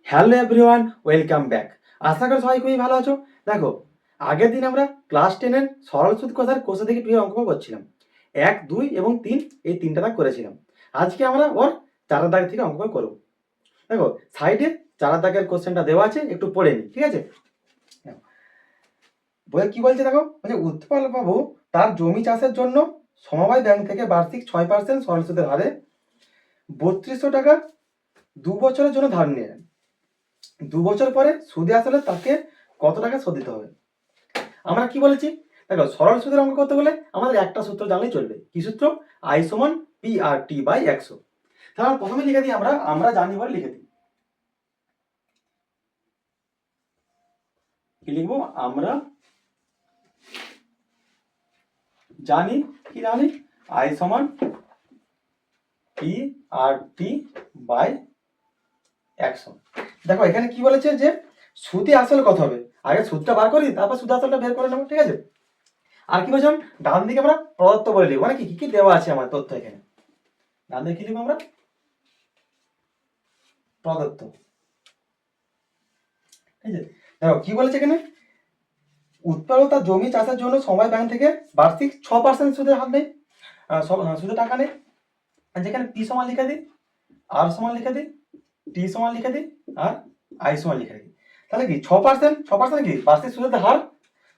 Hello everyone, welcome back. আশা করি সবাই খুবই ভালো আছো। দেখো, আগের দিন আমরা ক্লাস 10-এর সরল সুদ কথার কোষা থেকে টুয়ে অঙ্ক করছিলাম। 1, 2 এবং 3 এই তিনটা দাগ করেছিলাম। আজকে আমরা ওর চারের দাগ থেকে অঙ্ক করব। দেখো, সাইডে চারের দাগের কোশ্চেনটা দেওয়া আছে, একটু পড়ে নিই, ঠিক আছে? বইয়ে কি বলছে দেখো, মানে উৎপল বাবু তার জমি চাষের জন্য সমবায় ব্যাংক থেকে বার্ষিক 6% সরল সুদের হারে 3200 টাকা 2 বছরের জন্য ধার নিলেন। 2 বছর পরে সুদে আসলে তাকে কত টাকা শোধ দিতে হবে? আমরা কি বলেছি? দেখো, সরল সুদের অঙ্ক করতে গেলে আমাদের একটা সূত্র জানলেই চলবে। কি সূত্র? আই সমান পি আর টি বাই 100। তাহলে প্রথমে লিখে দিই, আমরা জানি বলে লিখে দিই। কি লিখবো? আমরা জানি, কি জানি? আই সমান পি আর টি বাই 100। দেখো, এখানে কি বলেছে যে সুদে আসলে কত হবে। আগে সুদটা বার করি, তারপর সুদ আসলটা বের করে নেবো, ঠিক আছে? আর কি বলছিলাম, ডান দিকে আমরা প্রদত্ত বলে লিখবো, মানে কি কি দেওয়া আছে আমার তথ্য এখানে। ডান দিকে কি লিখবো আমরা? প্রদত্ত। ঠিক আছে, দেখো কি বলেছে এখানে, উৎপাদক তার জমি চাষের জন্য সময় ব্যাংক থেকে বার্ষিক 6% সুদের হার নেই, সুদের টাকা নেই। যেখানে পি সমান লিখে দিই, আর সমান লিখে দিই, টি সমান লিখে দিই, আর আই সমান লিখে দিই। তাহলে কি 6%, 6% কি বার্ষিক সুদের হার,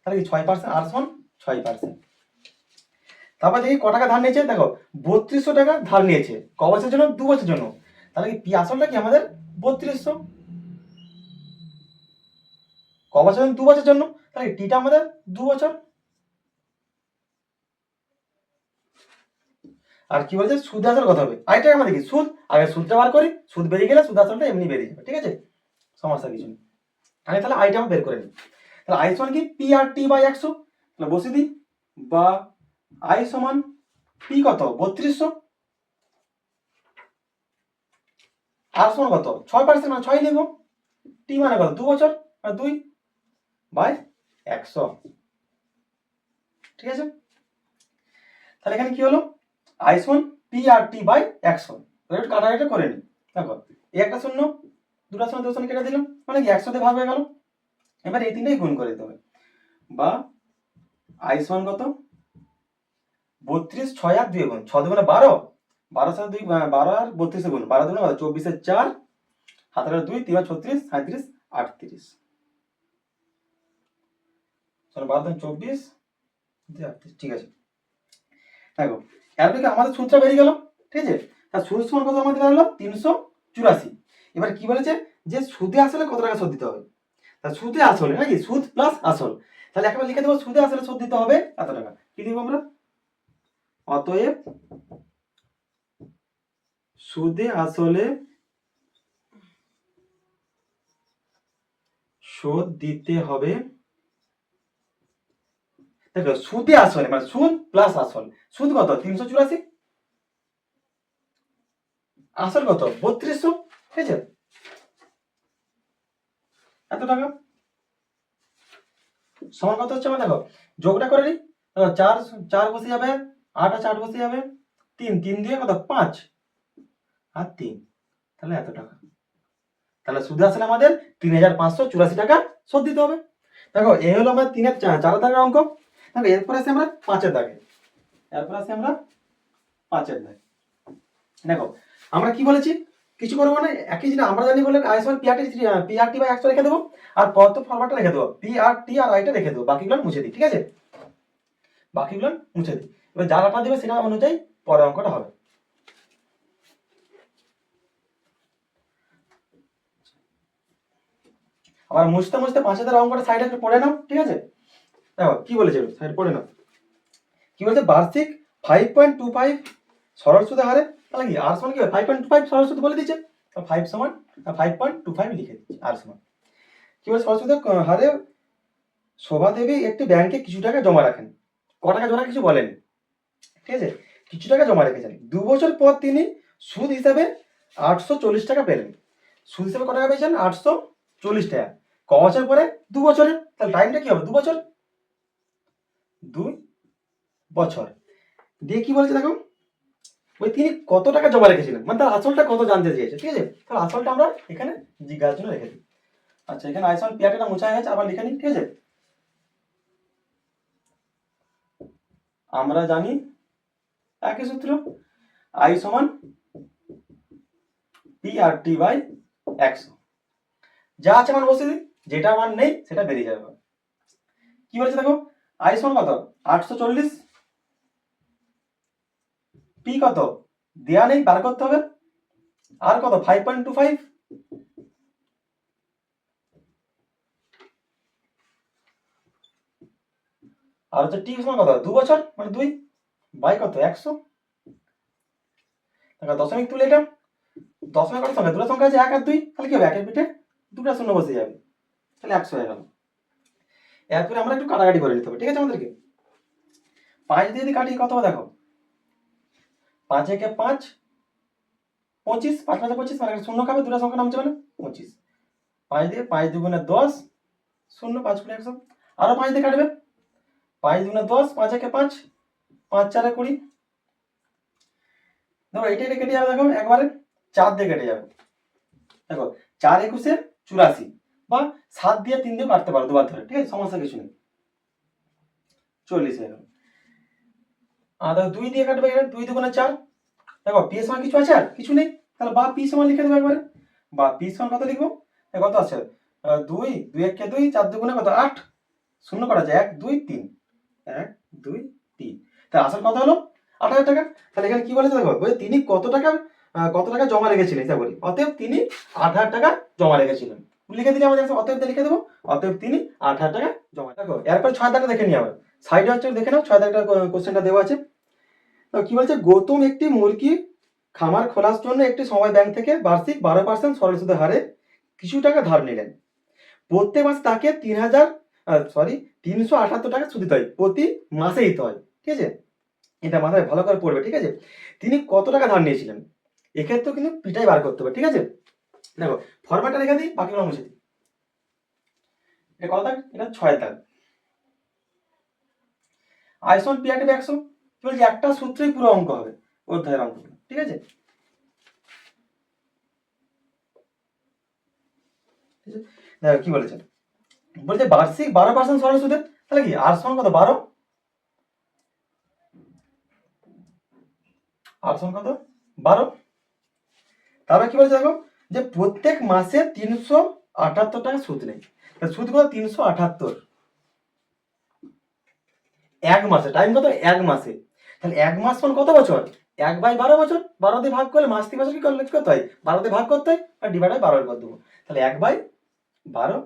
তাহলে কি 6%, আর সমান 6%। তারপর দেখি ক টাকা ধার নিয়েছে, দেখো 3200 টাকা ধার নিয়েছে। ক বছরের জন্য? 2 বছরের জন্য। তাহলে কি পি আসলটা কি আমাদের 3200। ক বছর? 2 বছরের জন্য। তাহলে টিটা আমাদের 2 বছর। আর কি বলছে, সুদ আসল কত হবে? আইটা আমরা দেখি, সুদ আগে সুদটা বার করি, সুদ বেরিয়ে গেলে সুদ আসলটা এমনি বেরিয়ে যাবে, ঠিক আছে? সমস্যা কিছু নেই। আগে তাহলে আইটা আমরা বের করে নিই। তাহলে আই সমান কি পি আর টি বাই 100। তাহলে বসে দিই, বা আই সমান পি কত? 3200, আর সমান কত? 6%, মানে 6 লিখবো। টি মানে কত? 2 বছর, আর 2 বাই 100, ঠিক আছে? তাহলে এখানে কি হলো, আই সমান পি আর টি বাই 100। একটু কাটাকাটি করে নিই। দেখো, এই একটা শূন্য, দুটা শূন্য, দুটো শূন্য কেটে দিলাম, মানে কি 100 তে ভাগ হয়ে গেল। এবার এই তিনটাই গুণ করে দিতে হবে, বা আই সমান কত? 32, 6 আর 2 গুণ 6 দুগুণে 12, 12 সাথে 2, 12 আর 32 গুণ 12 দুগুণে 24 এর 4, হাতের 2, 3 36, 37, 38। চলো 12 24, 38, ঠিক আছে। দেখো, এরপরে কি আমাদের সূত্রটা বেরিয়ে গেল, ঠিক আছে? তার সুদ সমান কত আমাদের হলো 384। এবার কি বলেছে, যে সুদে আসলে কত টাকা শোধ দিতে হবে। তা সুদে আসলে নাকি সুদ প্লাস আসল, তাহলে একেবারে লিখে দেবো, সুদে আসলে শোধ দিতে হবে এত টাকা। কি লিখবো আমরা? অতএব সুদে আসলে শোধ দিতে হবে। দেখো, সুদে আসলে মানে সুদ প্লাস আসল। সুদ কত? 384, আসল কত? 3200, ঠিক আছে? এত টাকা সমান কত হচ্ছে আমার, দেখো যোগটা করে নিই। দেখো, 4 4 বসে যাবে, 8 আছে 8 বসে যাবে, 3 3 দিয়ে কত? 5 আর 3, তাহলে এত টাকা। তাহলে সুদে আসলে আমাদের 3584 টাকা শোধ দিতে হবে। দেখো, এই হলো আমার 4 দাগের অঙ্ক। দেখো, এরপর আসি আমরা 5 দাগে। এরপর আসি আমরা 5 দাগে। দেখো, আমরা কি বলেছি, কিছু করবো না, একই জিনিস আমরা জানি বলে আই সমান পি আর টি বাই 100 রেখে দেবো, আর পদ ফরম্যাটটা রেখে দেবো, পি আর টি আর আইটা রেখে দেবো, বাকিগুলো মুছে দিই, ঠিক আছে? বাকিগুলো মুছে দিই। এবার যারাটা দেবে সেটা অনুযায়ী পরের অঙ্কটা হবে। আবার মুছতে মুছতে 5 অঙ্কটা সাইডে একটু পড়ে নাও, ঠিক আছে? দেখো কি বলেছে, সাইড পড়ে নাও। কি বলছে, বার্ষিক 5.25 সরল সুদের হারে, তাহলে কি আর সমান কি 5.25 সরল সুদ বলে দিচ্ছে, 5 সমান 5.25 লিখে দিচ্ছি, আর সমান কি বলে, সরল সুদের হারে শোভা দেবী একটি ব্যাংকে কিছু টাকা জমা রাখেন। ক টাকা জমা কিছু বলেন, ঠিক আছে? কিছু টাকা জমা রেখেছেন। 2 বছর পর তিনি সুদ হিসাবে 840 টাকা পেলেন। সুদ হিসাবে কত টাকা পেয়েছেন? 840 টাকা। ক বছর পরে? 2 বছরে। তাহলে টাইমটা কি হবে? 2 বছর, 2 বছর দিয়ে কি বলছে দেখো, ওই তিনি কত টাকা জমা রেখেছিলেন, মানে তার আসলটা কত জানতে চেয়েছে, ঠিক আছে। তাহলে আসলটা আমরা এখানে জিজ্ঞাসার জন্য রেখে দিই। আচ্ছা, এখানে আই সমান পি আর টিটা মোছা গেছে, আবার লিখে নিই, ঠিক আছে। আমরা জানি একই সূত্র, আই সমান পি আর টি বাই 100, যা আছে মান বসে দিই, যেটা মান নেই সেটা বেরিয়ে যাবে। কি বলেছে দেখো, আই সমান কত 840, পি কত দেয়া নেই, বার করতে হবে, আর কত 5.25, আর হচ্ছে টি সমান কত 2 বছর, মানে 2 বাই কত 100, দেখো দশমিক তুলে এটা দশমিক কত সংখ্যা, দুটো সংখ্যা আছে 1 আর 2, তাহলে কি হবে একের পিঠে দুটো শূন্য বসে যাবে, তাহলে 100 হয়ে গেল। এরপরে আমরা একটু কাটাকাটি করে নিতে হবে, ঠিক আছে। আমাদেরকে 5 দিয়ে যদি কাটি কত হবে দেখো, 5 একে 5, 25, 5 5 25, মানে শূন্য খাবে, দুটো সংখ্যা নামছে মানে 25, 5 দিয়ে 5 দুগুণে 10, 0, 5 গুণে 100, আরো 5 দিয়ে কাটবে, 5 দুগুণে 10, 5 একে 5, 5 4 20, দেখো এটা কেটে যাবে, দেখো একবারে 4 দিয়ে কেটে যাবে, দেখো 4 একুশে 84, বা 7 দিয়ে 3 দিয়ে কাটতে পারো দুবার ধরে, ঠিক আছে, সমস্যা কিছু নেই, 40 হয়ে গেল। আর দেখো 2 দিয়ে কাটবে, 2 দুগুণে 4, দেখো পি সমান কিছু আছে আর কিছু নেই, তাহলে বা পি সমান লিখে দেবো একবারে, বা পি সমান কত লিখবো, কত আছে 2, 2 একে 2, 4 দুগুণে কত 8, শূন্য করা যায় 1 2 3, 1 2 3, তাহলে আসল কত হলো 8,000 টাকা। তাহলে এখানে কি বলেছে দেখো, বলে তিনি কত টাকা জমা রেখেছিলেন, এটা বলি, অতএব তিনি 8,000 টাকা জমা রেখেছিলেন, লিখে দিলে আমাদের অতএব লিখে দেবো, অতএব তিনি 8,000 টাকা জমা। দেখো এরপর 6 দাগটা দেখে নিই, আবার সাইডে হচ্ছে দেখে নাও, 6 দাগটা কোশ্চেনটা দেওয়া আছে। তো কি বলছে, গৌতম একটি মুরগি খামার খোলার জন্য একটি সময় ব্যাংক থেকে বার্ষিক 12% সরল সুদের হারে কিছু টাকা ধার নিলেন, প্রত্যেক মাসে তাকে 378 টাকা সুদ দিতে হয়, প্রতি মাসে দিতে হয়, ঠিক আছে। এটা মাথায় ভালো করে পড়বে, ঠিক আছে। তিনি কত টাকা ধার নিয়েছিলেন, এক্ষেত্রেও কিন্তু পিটাই বার করতে হবে, ঠিক আছে। দেখো ফরম্যাটটা রেখে দিই, বাকিগুলো মুছে দিই। এটা কত দাগ, এটা 6 দাগ। আই সমান পি আর টি বাই 100, কি বলছি, একটা সূত্রেই পুরো অঙ্ক হবে, অধ্যায়ের অঙ্কগুলো, ঠিক আছে। দেখো কি বলেছে, বলছে বার্ষিক 12% সরল সুদের, তাহলে কি আর সমান কত 12, আর সমান কত 12, তারপরে কি বলছে দেখো, যে প্রত্যেক মাসে 378 টাকা সুদ নেই, সুদ কত 378, এক মাসে টাইম কত, এক মাসে, তাহলে এক মাস সমান কত বছর, 1/12 বছর, 12 দিয়ে ভাগ করলে মাস থেকে বছর কি করতে হয়, 12 দিয়ে ভাগ করতে হয়, আর ডিভাইড বাই 12 করে দেবো, তাহলে 1/12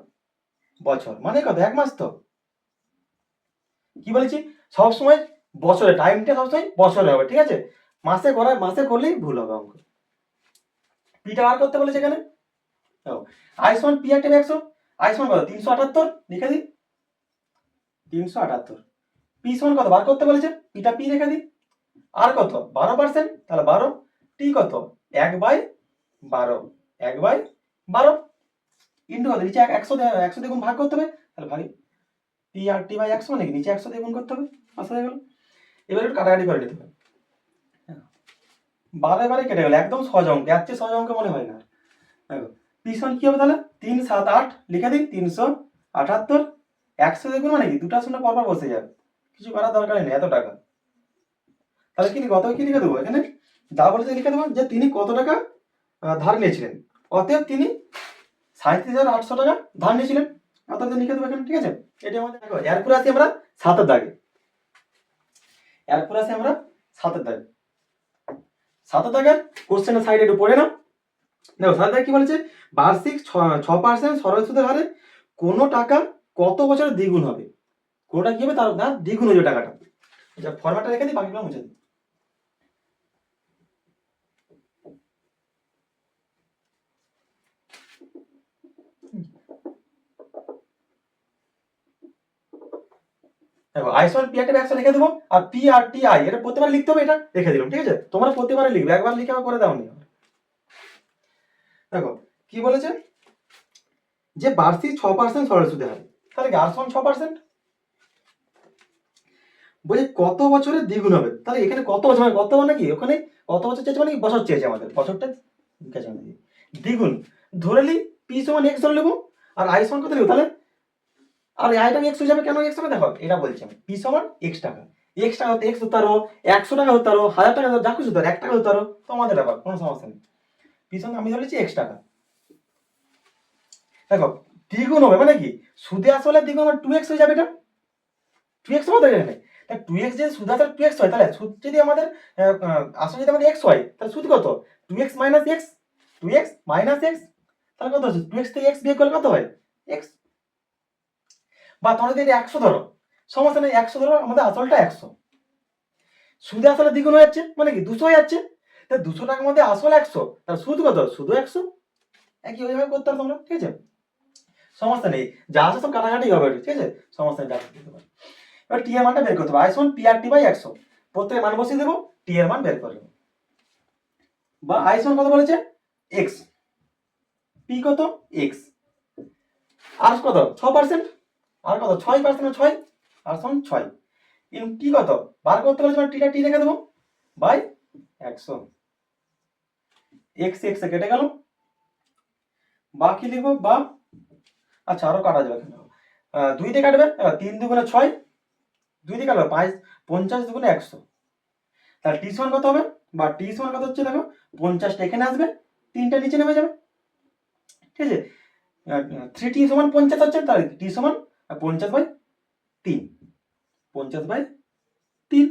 বছর, মানে কত এক মাস। তো কি বলেছি, সবসময় বছরে, টাইমটা সবসময় বছরে হবে, ঠিক আছে, মাসে করলেই ভুল হবে অঙ্ক। পিটা বার করতে বলেছে এখানে, আই সমান P R T by 100, I সমান কত 378, লিখে দিই 378, পি সমান কত বার করতে বলেছে, পিটা পি রেখে দিই, আর কত 12%, তাহলে 12, টি কত 1/12, 1/12 ইন্টু কত, নিচে 100 দিয়ে গুণ ভাগ করতে হবে, তাহলে ভাগ পি আর টি বাই 100, মানে কি নিচে 100 দিয়ে গুণ করতে হবে, আসা হয়ে গেল। এবার একটু কাটাকাটি করে নিতে হবে, বারে কেটে গেল, একদম সহজ অঙ্ক, এর চেয়ে সহজ অঙ্ক মনে হয় না। দেখো পি সমান কি হবে, তাহলে 3 7 8, লিখে দিই 378, 100 দিয়ে গুণ, মানে কি দুটা শূন্য পরপর বসে যাবে, কিছু করার দরকার নেই, এত টাকা। তাহলে কি কত কি লিখে দেবো, এখানে যা বলেছে লিখে দেবো, যে তিনি কত টাকা ধার নিয়েছিলেন, অতএব তিনি 37,800 টাকা ধার নিয়েছিলেন, অতএব লিখে দেবো এখানে, ঠিক আছে। এটা আমাদের দেখো, এরপরে আসি আমরা 7 দাগে, এরপরে আসি আমরা 7 দাগে, 7 দাগের কোশ্চেনের সাইডে একটু পড়ে নাও। দেখো 7 দাগে কি বলেছে, বার্ষিক 6% সরল সুদের হারে কোনো টাকা কত বছরে দ্বিগুণ হবে, কোনটা কি হবে তার দ্বিগুণ হয়ে যাবে টাকাটা। আচ্ছা ফরম্যাটটা রেখে দিই, বাকিগুলো মুছে দিই। দেখো আই সমান পি আর টি বাই 100 লিখে দেবো, আর পি আর টি আই এটা প্রত্যেকবার লিখতে হবে, এটা রেখে দিলাম, ঠিক আছে। তোমরা প্রত্যেকবারে লিখবে, একবার লিখে আবার করে দাওনি। দেখো কি বলেছে, যে বার্ষিক 6% সরল সুদের হারে, তাহলে কি আর সমান 6%, বলছে কত বছরে দ্বিগুণ হবে, তাহলে এখানে কত বছর, মানে কত মানে কি ওখানে কত বছর চেয়েছে মানে কি বছর চেয়েছে আমাদের, বছরটা গেছে আমাদের। দ্বিগুণ ধরে নি পি সমান এক্স ধরে নেবো, আর আই সমান কত নেবো তাহলে, আর আইটা এক্স হয়ে যাবে, কেন এক্স হবে দেখো এটা বলছি আমি, পি সমান এক্স টাকা, এক্স টাকা হতে এক্স হতে পারো, 100 টাকা হতে পারো, 1000 টাকা যা খুশি হতে পারো, 1 টাকা হতে পারো, তোমাদের ব্যাপার, কোনো সমস্যা নেই। পি সমান আমি ধরেছি এক্স টাকা। দেখো দ্বিগুণ হবে মানে কি, সুদে আসলে দ্বিগুণ আমার 2x হয়ে যাবে, এটা 2x হবে তো এখানে। তা 2x যদি সুদ আসলে 2x হয়, তাহলে সুদ যদি আমাদের আসলে যদি আমাদের x হয়, তাহলে সুদ কত, 2x minus x, 2x minus x, তাহলে কত হচ্ছে 2x থেকে x বিয়োগ করলে কত হয় x। বা তোমরা যদি 100 ধরো, সমস্যা নেই, 100 ধরো, আমাদের আসলটা 100, সুদে আসলে দ্বিগুণ হয়ে যাচ্ছে মানে কি 200 হয়ে যাচ্ছে, তা 200 টাকার মধ্যে আসল 100, তাহলে সুদ কত, শুধু 100। একই ওইভাবে করতে পারো তোমরা, ঠিক আছে, সমস্যা নেই, যা আছে সব কাটাকাটি হবে, ঠিক আছে, সমস্যা নেই, দিতে পারো। এবার টি এর মানটা বের করতে হবে, আই সমান পি আর টি বাই 100, প্রত্যেকের মান বসিয়ে দেবো, টি এর মান বের করে দেবো। বা আই সমান কত বলেছে এক্স, পি কত এক্স, আর কত 6%, আর কত 6%, 6 আর সমান 6, ইন টি কত বার করতে বলেছে, মানে টিটা টি রেখে দেবো বাই 100, এক্স এক্স কেটে গেল, বা কি লিখবো, বা আচ্ছা আরো কাটা যাবে, 2 দিয়ে কাটবে, 3 দুগুণে 6, 2 দিয়ে কাটবে 5, 50 দুগুণে 100, তাহলে টি সমান কত হবে, বা টি সমান কত হচ্ছে দেখো, 50টা এখানে আসবে, 3টা নিচে নেমে যাবে, ঠিক আছে, 3t সমান 50 হচ্ছে, তাহলে টি সমান 50/3, 50/3।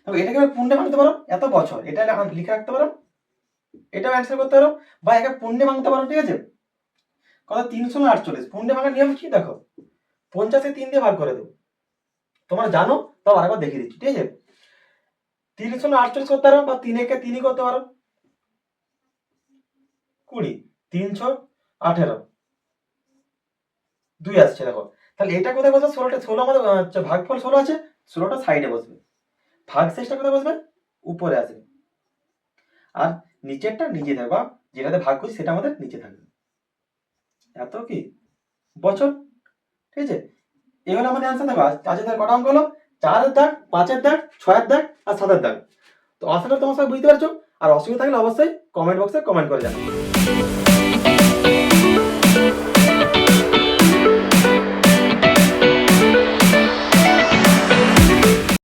তবে এটাকে পূর্ণে ভাঙতে পারো, এত বছর এটা লিখে রাখতে পারো, এটাও অ্যান্সার করতে পারো, বা একে পূর্ণে ভাঙতে পারো, ঠিক আছে, কত 348, পূর্ণে ভাঙার নিয়ম কি দেখো, 50-কে 3 দিয়ে ভাগ করে দেবো, তোমরা জানো তাও আরেকবার দেখিয়ে দিচ্ছি, ঠিক আছে, 348 করতে পারো, বা 3-একে 3ই করতে পারো, 20, 3-6-18, 2 আসছে দেখো, তাহলে এটা কোথায় বসবে, 16টা 16 আমাদের ভাগফল 16 আছে, 16টা সাইডে বসবে, ভাগ শেষটা কোথায় বসবে, উপরে আসবে, আর নিচেরটা নিচে থাকবে, বা যেটাতে ভাগ করছি সেটা আমাদের নিচে থাকবে, এত কি বছর, ঠিক আছে, এই হলো আমাদের অ্যান্সার। দেখো আজকে তার কটা অঙ্ক হলো, 4-এর দাগ, 5-এর দাগ, 6-এর দাগ আর 7-এর দাগ। তো আশা করি তোমার সবাই বুঝতে পারছো, আর অসুবিধা থাকলে অবশ্যই কমেন্ট বক্সে কমেন্ট করে জানাও।